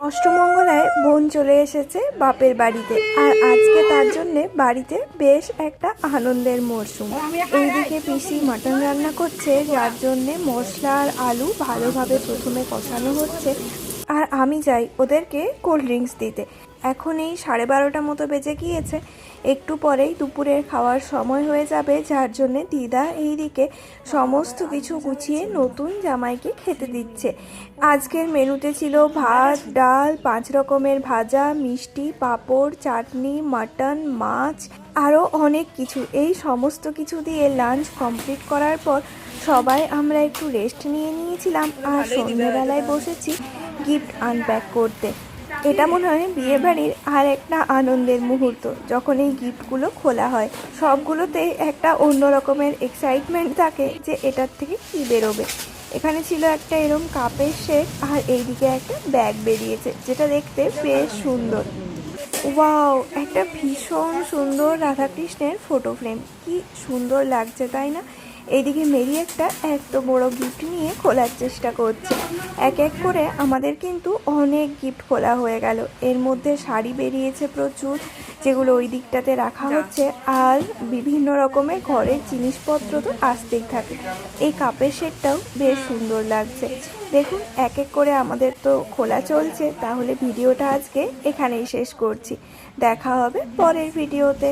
অষ্টমঙ্গলায় বোন চলে এসেছে বাপের বাড়িতে, আর আজকে তার জন্যে বাড়িতে বেশ একটা আনন্দের মরশুম। এইদিকে পিসি মাটন রান্না করছে, যার জন্যে মশলা আর আলু ভালোভাবে প্রথমে কষানো হচ্ছে। আর আমি যাই ওদেরকে কোল্ড ড্রিঙ্কস দিতে। এখন এই 12:30 মতো বেজে গিয়েছে, একটু পরেই দুপুরের খাওয়ার সময় হয়ে যাবে, যার জন্যে দিদা এইদিকে সমস্ত কিছু গুছিয়ে নতুন জামাইকে খেতে দিচ্ছে। আজকের মেনুতে ছিল ভাত, ডাল, 5 রকমের ভাজা, মিষ্টি, পাঁপড়, চাটনি, মাটন, মাছ, আরও অনেক কিছু। এই সমস্ত কিছু দিয়ে লাঞ্চ কমপ্লিট করার পর সবাই আমরা একটু রেস্ট নিয়ে নিয়েছিলাম, আর সন্ধ্যেবেলায় বসেছি গিফট আনপ্যাক করতে। এটা মনে হয় বিয়েবাড়ির আর একটা আনন্দের মুহূর্ত, যখন এই গিফটগুলো খোলা হয়। সবগুলোতে একটা অন্য রকমের এক্সাইটমেন্ট থাকে যে এটার থেকে কী বেরোবে। এখানে ছিল একটা এরম কাপের সেট, আর এইদিকে একটা ব্যাগ বেরিয়েছে, যেটা দেখতে বেশ সুন্দর। ওয়াও, একটা ভীষণ সুন্দর রাধাকৃষ্ণের ফটো ফ্রেম, কি সুন্দর লাগছে তাই না? এইদিকে মেরি একটা এত বড় গিফট নিয়ে খোলার চেষ্টা করছে। এক এক করে আমাদের কিন্তু অনেক গিফট খোলা হয়ে গেল। এর মধ্যে শাড়ি বেরিয়েছে প্রচুর, যেগুলো ওই দিকটাতে রাখা হচ্ছে, আর বিভিন্ন রকমের ঘরের জিনিসপত্র তো আসতেই থাকে। এই কাপের সেটটাও বেশ সুন্দর লাগছে। দেখুন, এক এক করে আমাদের তো খোলা চলছে। তাহলে ভিডিওটা আজকে এখানেই শেষ করছি। দেখা হবে পরের ভিডিওতে।